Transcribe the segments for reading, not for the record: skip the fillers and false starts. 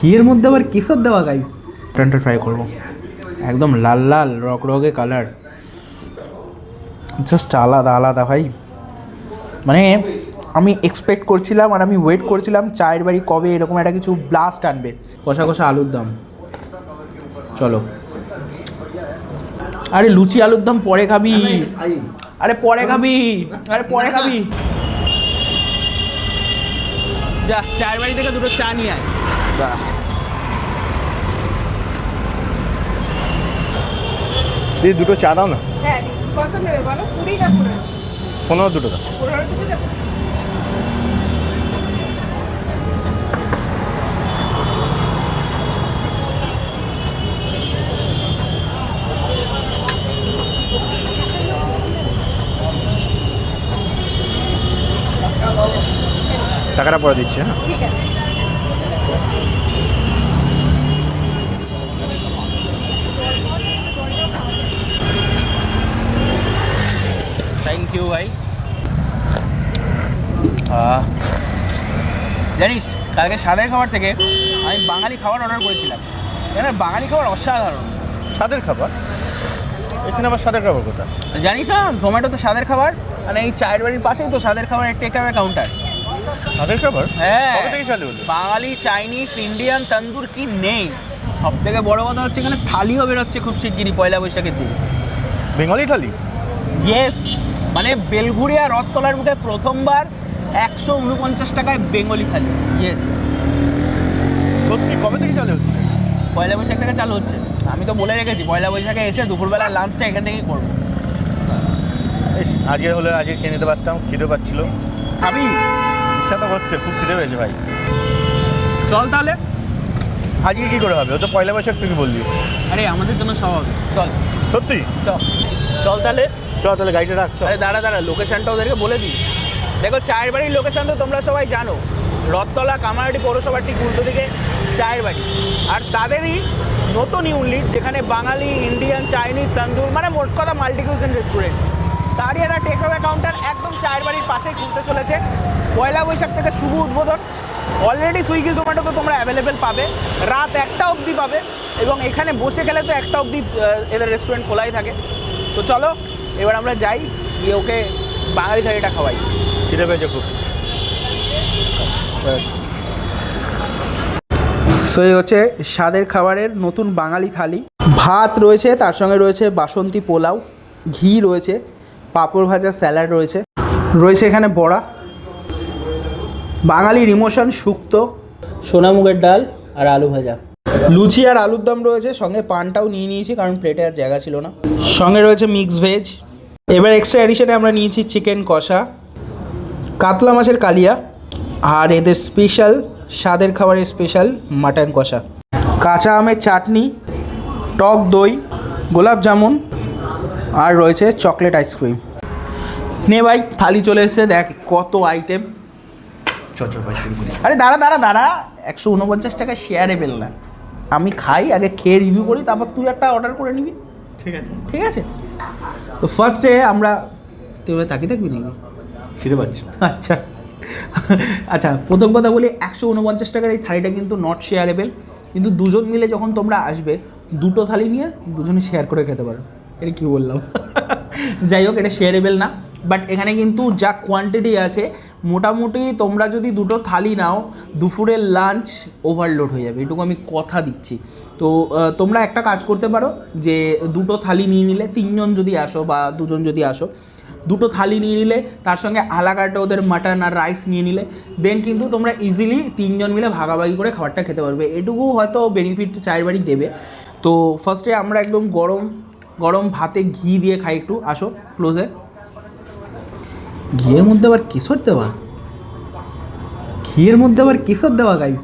ঘিয়ের মধ্যে আবার কেশর দেওয়া গাইস। মাটনটা ট্রাই করবো, একদম লাল লাল রকরকে কালার, জাস্ট আলাদা আলাদা ভাই। মানে আমি এক্সপেক্ট করছিলাম আর আমি ওয়েট করছিলাম চায়ের বাড়ি কবে এরকম একটা কিছু ব্লাস্ট আনবে। কষা কষা আলুর দম, চলো। আরে লুচি আলুর দম পরে খাবি, আরে পরে খাবি, আরে পরে খাবি। যা চায়ের বাড়ি থেকে দুটো চা নিয়ে আয়। দিদি দুটো চা দাও না। হ্যাঁ দিচ্ছি। কত নেবে বলো? 20 না 15? 15 দুটো দাও। 15 দুটো দেবো। টাকাটা পরে দিচ্ছি। হ্যাঁ ঠিক আছে। থ্যাংক ইউ ভাই। জানিস কালকে স্বাদের খাবার থেকে আমি বাঙালি খাবার অর্ডার করেছিলাম। এখানে বাঙালি খাবার অসাধারণ। স্বাদের খাবার? এখানে আবার স্বাদের খাবার কোথায়? জানিস না জোম্যাটোতে স্বাদের খাবার, মানে এই চায়ের বাড়ির পাশেই তো স্বাদের খাবারের টেক অ্যাওয়ে কাউন্টার। স্বাদের খাবার? হ্যাঁ, কবে থেকে চালু হলো? বাঙালি, চাইনিজ, ইন্ডিয়ান, তন্দুর কি নেই। সব থেকে বড় কথা হচ্ছে এখানে থালিও বেরোচ্ছে খুব শিগগিরই, পয়লা বৈশাখের দিন। বেঙ্গলি থালি? ইয়েস, মানে বেলঘুরিয়া রথতলার বুকে প্রথমবার 149 টাকায় বেঙ্গলি থালি। ইয়েস, সত্যি? কবে থেকে চালু হচ্ছে? পয়লা বৈশাখ থেকে চালু হচ্ছে। আমি তো বলে রেখেছি পয়লা বৈশাখে এসে দুপুরবেলা লাঞ্চটা এখান থেকেই করবো। আজকে হলে আজকে খেয়ে নিতে পারতাম, খিদে পাচ্ছিল। খাবি? ইচ্ছা তো হচ্ছে, খুব খিদে পেয়েছে ভাই। চল তাহলে। আজকে কি করে হবে? ও তো পয়লা বৈশাখ থেকে বললি। আরে আমাদের জন্য সব হবে, চল। সত্যি? চল চল তাহলে। চল তাহলে গাড়িটা রাখছো। আরে দাঁড়া দাঁড়া, লোকেশনটা ওদেরকে বলে দিই। দেখো চায়ের বাড়ির লোকেশন তো তোমরা সবাই জানো, রথতলা কামারহাটি পৌরসভার ঠিক উল্টো দিকে চায়ের বাড়ি। আর তাদেরই নতুন ইউনিট যেখানে বাঙালি, ইন্ডিয়ান, চাইনিজ, তন্দুর, মানে মোট কথা মাল্টি কুইজিন রেস্টুরেন্ট, তারই একটা টেক অ্যাওয়ে কাউন্টার একদম চায়ের বাড়ির পাশেই খুলতে চলেছে। পয়লা বৈশাখ থেকে শুভ উদ্বোধন। অলরেডি সুইগি জোম্যাটো তো তোমরা অ্যাভেলেবেল পাবে, রাত 1টা অবধি পাবে, এবং এখানে বসে খেলে তো 1টা অবধি এদের রেস্টুরেন্ট খোলাই থাকে। তো চলো এবার আমরা যাই, গিয়ে ওকে বাঙালি থালিটা খাওয়াই। খিদে পেয়েছে খুব। সো এই হচ্ছে স্বাদের খাবারের নতুন বাঙালি থালি। ভাত রয়েছে, তার সঙ্গে রয়েছে বাসন্তী পোলাও, ঘি রয়েছে, পাঁপড় ভাজা, স্যালাড রয়েছে, রয়েছে এখানে বড়া, বাঙালির ইমোশন শুক্তো, সোনামুগের ডাল আর আলু ভাজা, লুচি আর আলুর দম রয়েছে, সঙ্গে পানটাও নিয়ে নিয়েছি কারণ প্লেটে আর জায়গা ছিল না, সঙ্গে রয়েছে মিক্স ভেজ। এবার এক্সট্রা এডিশনে আমরা নিয়েছি চিকেন কষা, কাতলা মাছের কালিয়া, আর এদের স্পেশাল স্বাদের খাবারের স্পেশাল মাটন কষা, কাঁচা আমের চাটনি, টক দই, গোলাপ জামুন, আর রয়েছে চকলেট আইসক্রিম। নে ভাই থালি চলে এসেছে, দেখ কত আইটেম। আরে দাঁড়া দাঁড়া দাঁড়া, 149 টাকা শেয়ারেবেল না। আমি খাই, আগে খেয়ে রিভিউ করি, তারপর তুই একটা অর্ডার করে নিবি। ঠিক আছে ঠিক আছে। তো ফার্স্টে আমরা, তুই তাকিয়ে থাকবি নাকি? খিদে পাচ্ছি। আচ্ছা আচ্ছা, প্রথম কথা বলি, 149 টাকার এই থালিটা কিন্তু নট শেয়ারেবেল, কিন্তু দুজন মিলে যখন তোমরা আসবে দুটো থালি নিয়ে দুজনে শেয়ার করে খেতে পারো। এটা কী বললাম যাই হোক, এটা শেয়ারেবেল না, বাট এখানে কিন্তু যা কোয়ান্টিটি আছে মোটামুটি তোমরা যদি দুটো থালি নাও দুপুরের লাঞ্চ ওভারলোড হয়ে যাবে, এটুকু আমি কথা দিচ্ছি। তো তোমরা একটা কাজ করতে পারো যে দুটো থালি নিয়ে নিলে, তিনজন যদি আসো বা দুজন যদি আসো, দুটো থালি নিয়ে নিলে, তার সঙ্গে আলাকাটে ওদের মাটন আর রাইস নিয়ে নিলে, দেন কিন্তু তোমরা ইজিলি তিনজন মিলে ভাগাভাগি করে খাবারটা খেতে পারবে। এটুকু হয়তো বেনিফিট চায়ের বাড়ি দেবে। তো ফার্স্টে আমরা একদম গরম গরম ভাতে ঘি দিয়ে খাই একটু। আসো ক্লোজে। ঘিয়ের মধ্যে আবার কেশর দেওয়া, ঘিয়ের মধ্যে আবার কেশর দেওয়া গাইস,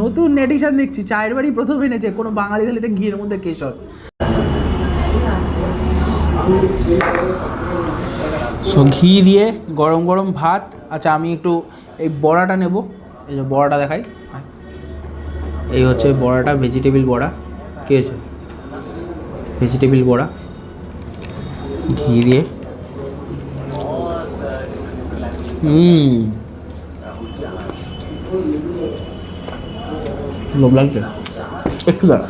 নতুন এডিশন দেখছি, চায়ের বাড়ি প্রথম এনেছে কোনো বাঙালি থালিতে ঘিয়ের মধ্যে কেশর। সো ঘি দিয়ে গরম গরম ভাত। আচ্ছা আমি একটু এই বড়াটা নেব, এই যে বড়াটা দেখাই, এই হচ্ছে বড়াটা, ভেজিটেবিল বড়া। কে আছে? ভেজিটেবিল বড়া ঘি দিয়ে। লোভ লাগছে একটু দাঁড়া।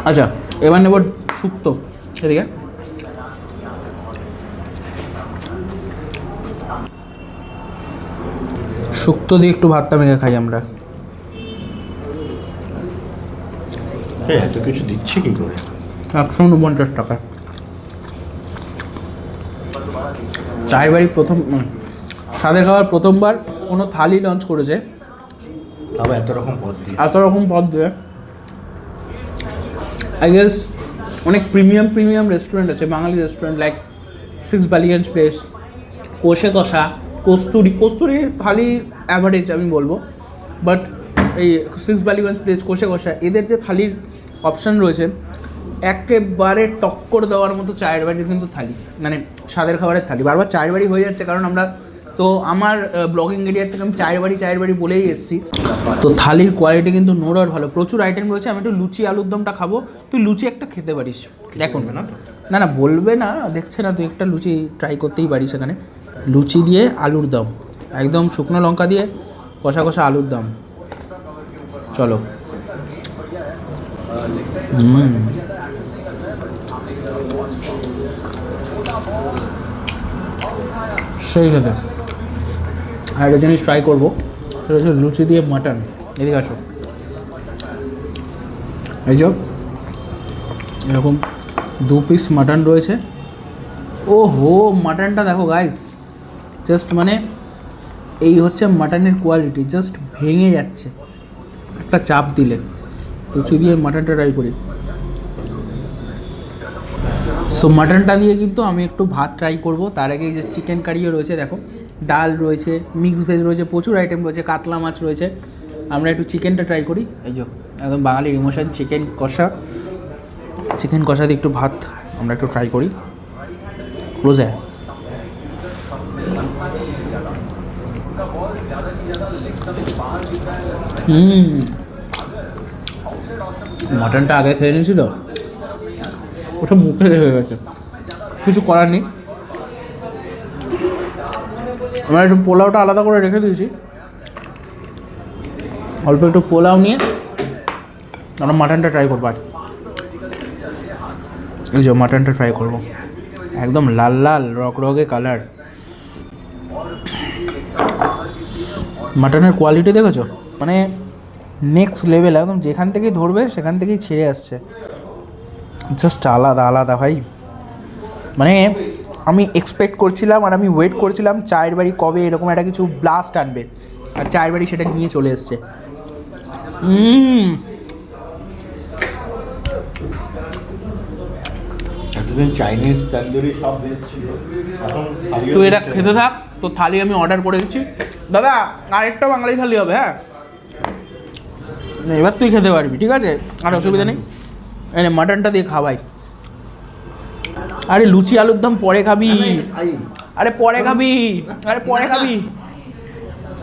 আচ্ছা এবার নেব শুক্তো, এদিকে শুক্তো দিয়ে একটু ভাতটা মেখে খাই আমরা। এত কিছু দিচ্ছে কি করে? 149 টাকা। চায়ের বাড়ি প্রথম স্বাদের খাবার প্রথমবার কোনো থালি লঞ্চ করেছে আবার এত রকম পদ দিয়ে। এত রকম পদ দিয়ে। আই গেস অনেক প্রিমিয়াম রেস্টুরেন্ট আছে, বাঙালি রেস্টুরেন্ট লাইক 6 বালিগঞ্জ প্লেস, কোষে কষা, কস্তুরি থালি অ্যাভারেজ আমি বলবো, বাট এই 6 বালিগঞ্জ প্লেস, কোষে কষা, এদের যে থালির অপশান রয়েছে একেবারে টক্কর দেওয়ার মতো চায়ের বাড়ির কিন্তু থালি, মানে স্বাদের খাবারের থালি। বারবার চায়ের বাড়ি হয়ে যাচ্ছে কারণ আমরা তো আমার ব্লগিং এরিয়ার থেকে আমি চায়ের বাড়ি বলেই এসেছি। তো থালির কোয়ালিটি কিন্তু নো ডাউট ভালো, প্রচুর আইটেম রয়েছে। আমি একটু লুচি আলুর দমটা খাবো, তুই লুচি একটা খেতে পারিস দেখুন। না বলবে না, দেখছে না, তুই একটা লুচি ট্রাই করতেই পারিস। এখানে লুচি দিয়ে আলুর দম, একদম শুকনো লঙ্কা দিয়ে কষা কষা আলুর দম, চলো। সেই খেতে। আর একটা জিনিস ট্রাই করবো, সেটা হচ্ছে লুচি দিয়ে মাটন। এদিকে আসো, এই যে এরকম 2 পিস মাটন রয়েছে। ও হো, মাটনটা দেখো গাইস, জাস্ট মানে এই হচ্ছে মাটনের কোয়ালিটি, জাস্ট ভেঙে যাচ্ছে একটা চাপ দিলে। লুচি দিয়ে মাটনটা ট্রাই করি। সো মাটনটা দিয়ে কিন্তু আমি একটু ভাত ট্রাই করব। তার আগে এই যে চিকেন কারিও রয়েছে, দেখো ডাল রয়েছে, মিক্স ভেজ রয়েছে, প্রচুর আইটেম রয়েছে, কাতলা মাছ রয়েছে। আমরা একটু চিকেনটা ট্রাই করি। এই যে একদম বাঙালির ইমোশন, চিকেন কষা দিয়ে একটু ভাত আমরা একটু ট্রাই করি। ক্লোজ है। মাটনটা আগে খেয়ে নিয়েছিল, ওটা মুখে রেখে গেছে, কিছু করার নেই। আমরা একটু পোলাওটা আলাদা করে রেখে দিয়েছি, অল্প একটু পোলাও নিয়ে আমরা মাটনটা ট্রাই করবো। এই যে মাটনটা ট্রাই করবো, একদম লাল লাল রকরকে কালার। মাটনের কোয়ালিটি দেখেছো, মানে নেক্সট লেভেল, একদম যেখান থেকেই ধরবে সেখান থেকেই ছেড়ে আসছে, জাস্ট আলাদা ভাই। মানে আমি এক্সপেক্ট করছিলাম আর আমি ওয়েট করছিলাম চায়ের বাড়ি কবে এরকম একটা কিছু ব্লাস্ট আনবে, আর চায়ের বাড়ি সেটা নিয়ে চলে এসছে। এতদিন চাইনিজ তন্দুরি সব বেশ ছিল, এখন তুই এটা খেতে থাক, তো থালি আমি অর্ডার করে দিচ্ছি। দাদা আরেকটা বাঙালি থালি হবে, হ্যাঁ এবার তুই খেতে পারবি, ঠিক আছে, আর অসুবিধা নেই। এনে মাটনটা দিয়ে খাওয়াই। আরে লুচি আলুর দম পরে খাবি, আরে পরে খাবি,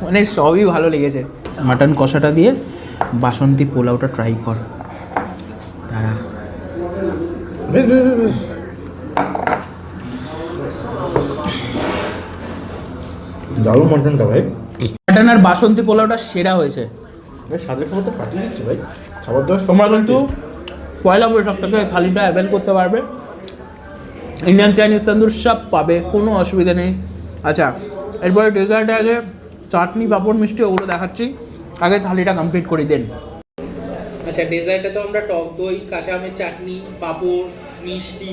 মানে সবই ভালো লেগেছে। মাটন কষাটা দিয়ে বাসন্তী পোলাওটা ট্রাই কর, তারা দারুণ মাটনটা ভাই। মাটন আর বাসন্তী পোলাওটা সেরা হয়েছে। স্বাদের খাবারটা ফাটিয়ে দিচ্ছে ভাই, খাবার দাবার তোমরা কিন্তু পয়লা বৈশাখ থেকে থালিটা অ্যাভেল করতে পারবে, ইন্ডিয়ান চাইনিজ তন্দুর সব পাবে, কোনো অসুবিধা নেই। আচ্ছা এরপরে ডেজার্টে আছে চাটনি, পাঁপড়, মিষ্টি, ওগুলো দেখাচ্ছি, আগে থালিটা কমপ্লিট করে দেন। আচ্ছা ডেজার্টে তো আমরা টক দই, কাঁচা আমের চাটনি, পাঁপড়, মিষ্টি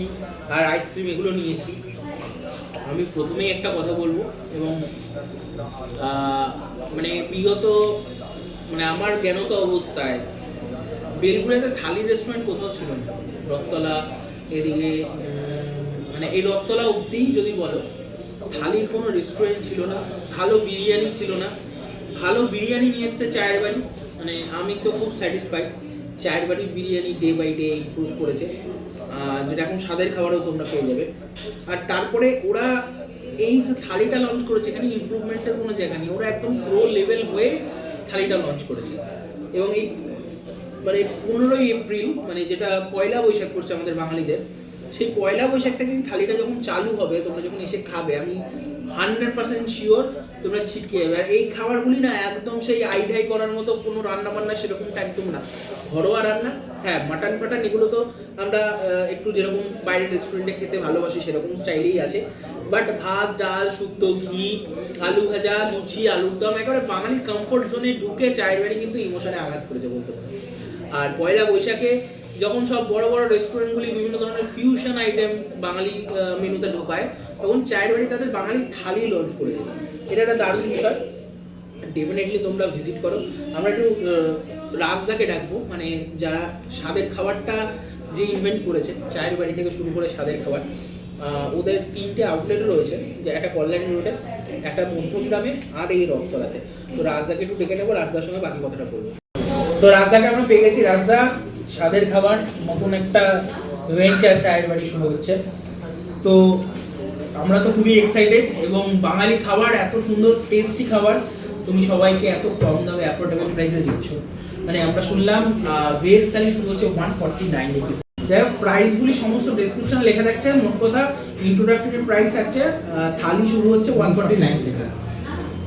আর আইসক্রিম এগুলো নিয়েছি। আমি প্রথমেই একটা কথা বলবো, এবং মানে বিগত মানে আমার জ্ঞানত অবস্থায় বেলগুড়িয়াতে থালির রেস্টুরেন্ট কোথাও ছিল না। রথতলা এদিকে মানে এই রথতলা অবধিই যদি বলো, থালির কোনো রেস্টুরেন্ট ছিল না, ভালো বিরিয়ানি ছিল না। ভালো বিরিয়ানি নিয়ে এসছে চায়ের বাড়ি, মানে আমি তো খুব স্যাটিসফাইড। চায়ের বাড়ির biryani day by day improve করেছে, যেটা এখন স্বাদের খাবারও তোমরা পেয়ে যাবে। আর তারপরে ওরা এই যে থালিটা লঞ্চ করেছে, এখানে ইমপ্রুভমেন্টের কোনো জায়গা নেই, ওরা একদম প্রো লেভেল হয়ে থালিটা লঞ্চ করেছে। এবং এই মানে 15ই এপ্রিল, মানে যেটা পয়লা বৈশাখ পড়ছে আমাদের বাঙালিদের, সেই পয়লা বৈশাখ থেকে থালিটা যখন চালু হবে, তোমরা যখন এসে খাবে, আমি 100% শিওর তোমরা ছিটকে যাবে। আর এই খাবারগুলি না একদম সেই আইডাই করার মতো কোনো রান্না বান্না সেরকমটা একদম না, ঘরোয়া রান্না। হ্যাঁ, মাটন ফাটান এগুলো তো আমরা একটু যেরকম বাইরের রেস্টুরেন্টে খেতে ভালোবাসি সেরকম স্টাইলেই আছে, বাট ভাত, ডাল, শুক্তো, ঘি, আলু ভাজা, লুচি, আলুর দম, একেবারে বাঙালির কমফোর্ট জোনে ঢুকে চায়ের বাড়ি কিন্তু ইমোশনে আঘাত করেছে বলতে পারো। আর পয়লা বৈশাখে যখন সব বড় বড় রেস্টুরেন্টগুলি বিভিন্ন ধরনের ফিউশন আইটেম বাঙালি মেনুতে ঢোকায়, তখন চায়ের বাড়ি তাদের বাঙালি থালি লঞ্চ করে দিল। এটা একটা দারুণ বিষয়, ডেফিনেটলি তোমরা ভিজিট করো। আমরা একটু রাজদাকে ডাকবো, মানে যারা স্বাদের খাবারটা যে ইনভেন্ট করেছে, চায়ের বাড়ি থেকে শুরু করে স্বাদের খাবার, ওদের 3টে আউটলেট রয়েছে, যে একটা কল্যাণী রোডে, একটা মধ্যমগ্রামে, আর এই রথতলাতে। তো রাজদাকে একটু ডেকে নেবো, রাজদার সঙ্গে বাকি কথাটা বলবো। তো রাজদাকে আমরা পেয়ে গেছি। রাজদা, স্বাদের খাবার নতুন একটা ভেঞ্চার চায়ের বাড়ি শুরু হচ্ছে, তো আমরা তো খুবই এক্সাইটেড। এবং বাঙালি খাবার, এত সুন্দর টেস্টি খাবার তুমি সবাইকে এত কম দামে অ্যাফোর্ডেবল প্রাইসে দিচ্ছ। মানে আমরা শুনলাম ভেজ থালি শুরু হচ্ছে 149 রুপিস। যাই হোক, প্রাইসগুলি সমস্ত ডেসক্রিপশনে লেখা থাকছে। মোট কথা ইন্ট্রোডাক্টরি প্রাইস থাকছে, থালি শুরু হচ্ছে 149 থেকে।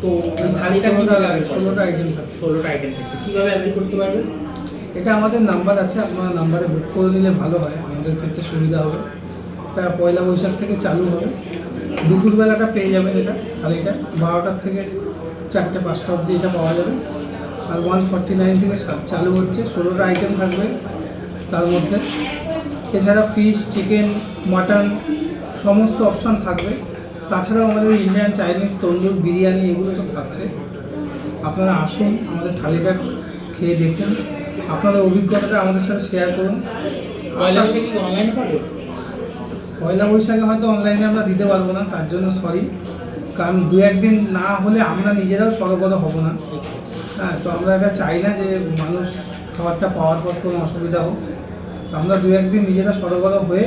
তো এই থালিটা কীভাবে 16টা আইটেম থাকছে। 16টা আইটেম থাকছে, কীভাবে অ্যাভেল করতে পারবে? এটা আমাদের নাম্বার আছে, আপনারা নাম্বারে বুক করে নিলে ভালো হয়, আমাদের ক্ষেত্রে সুবিধা হবে। এটা পয়লা বৈশাখ থেকে চালু হবে, দুপুরবেলাটা পেয়ে যাবেন এটা থালিটা, 12টার থেকে 4টে 5টা অবধি এটা পাওয়া যাবে। আর 149 থেকে চালু হচ্ছে, 16টা আইটেম থাকবে তার মধ্যে। এছাড়া ফিশ, চিকেন, মাটন সমস্ত অপশান থাকবে। তাছাড়াও আমাদের ইন্ডিয়ান, চাইনিজ, তন্দুর, বিরিয়ানি এগুলো তো থাকছে। আপনারা আসুন, আমাদের থালিটা খেয়ে দেখুন, আপনাদের অভিজ্ঞতাটা আমাদের সাথে শেয়ার করুন। পয়লা বৈশাখে কি অনলাইনে পাবে? পয়লা বৈশাখে হয়তো অনলাইনে আমরা দিতে পারবো না, তার জন্য সরি, কারণ 2-1 দিন না হলে আমরা নিজেরাও সরগত হব না। হ্যাঁ, তো আমরা এটা চাই না যে মানুষ খাবারটা পাওয়ার পর কোনো অসুবিধা হোক। তো আমরা 2-1 দিন নিজেরা সরগত হয়ে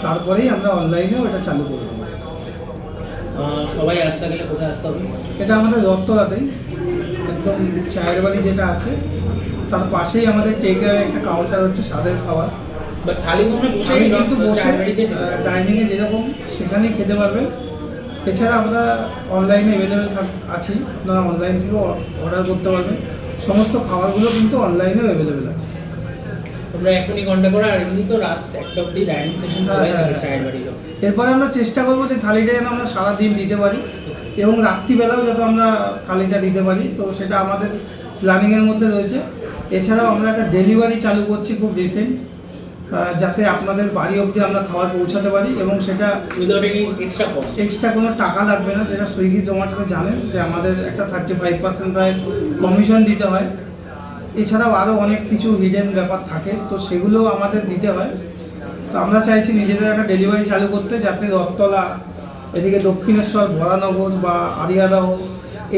তারপরেই আমরা অনলাইনেও এটা চালু করে দেবো। সবাই আসতে গেলে কোথায় আসতে হবে? এটা আমাদের রথতলাতেই, একদম চায়ের বাড়ি যেটা আছে তার পাশেই আমাদের টেকে একটা কাউন্টার হচ্ছে স্বাদের খাবার। বা থালি তোমরা বসে আমি কিন্তু বসে চায়ের বাড়িতে খেতে পারবে। ডাইনিংয়ে যেরকম সেখানেই খেতে পারবেন। এছাড়া আমরা অনলাইনে অ্যাভেলেবেল আছি, আপনারা অনলাইন থেকেও অর্ডার করতে পারবেন। সমস্ত খাবারগুলো কিন্তু অনলাইনেও অ্যাভেলেবেল আছে। তোমরা এখনই কন্ট্যাক্ট করো। আর এমনি তো রাত 1টা অবধি ডাইনিং সেশন হয়ে থাকে চায়ের বাড়িরও। এরপরে আমরা চেষ্টা করবো যে থালিটা যেন আমরা সারাদিন দিতে পারি এবং রাত্রিবেলাও যাতে আমরা থালিটা দিতে পারি, তো সেটা আমাদের প্ল্যানিংয়ের মধ্যে রয়েছে। এছাড়াও আমরা একটা ডেলিভারি চালু করছি খুব রিসেন্ট, যাতে আপনাদের বাড়ি অবধি আমরা খাবার পৌঁছাতে পারি, এবং সেটা without any extra cost. Extra কোনো টাকা লাগবে না। যেটা সুইগি, জোম্যাটোতে জানেন যে আমাদের একটা 35% প্রায় কমিশন দিতে হয়। এছাড়াও আরও অনেক কিছু হিডেন ব্যাপার থাকে, তো সেগুলো আমাদের দিতে হয়। তো আমরা চাইছি নিজেদের একটা ডেলিভারি চালু করতে, যাতে রথতলা, এদিকে দক্ষিণেশ্বর, ভরানগর বা আরিয়াদহ,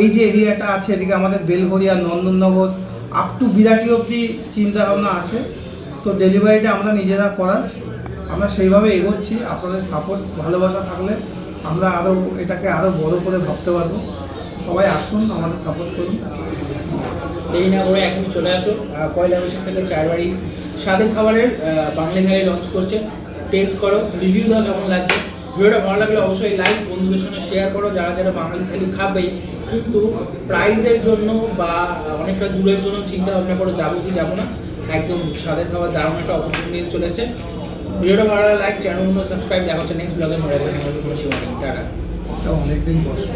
এই যে এরিয়াটা আছে, এদিকে আমাদের বেলঘরিয়া, নন্দননগর, আপ টু বিরাটি অবধি চিন্তাভাবনা আছে। তো ডেলিভারিটা আমরা নিজেরা করার, আমরা সেইভাবে এগোচ্ছি। আপনাদের সাপোর্ট, ভালোবাসা থাকলে আমরা আরও এটাকে আরও বড় করে ভাবতে পারবো। সবাই আসুন, আমাদের সাপোর্ট করুন। দেরি না করে এখনই চলে আসো। পয়লা বৈশাখ থেকে চায়ের বাড়ি স্বাদের খাবারের বাঙালি থালি লঞ্চ করছে। টেস্ট করো, রিভিউ দাও কেমন লাগছে। ভিডিওটা ভালো লাগলে অবশ্যই লাইক, বন্ধুদের সঙ্গে শেয়ার করো যারা যারা বাঙালি থালি খাবেই, কিন্তু প্রাইসের জন্য বা অনেকটা দূরের জন্য চিন্তা ভাবনা করে যাবো কি যাবো না। একদম স্বাদের খাবার দারুণ একটা অপরচুনিটি চলে এসেছে। ভিডিওটা ভালো লাগলে লাইক, চ্যানেলগুলো সাবস্ক্রাইব। দেখা হচ্ছে নেক্সট ব্লগে। মনে রাখবেন কোনো শিওর নেই। টাটা। অনেকদিন বসবো।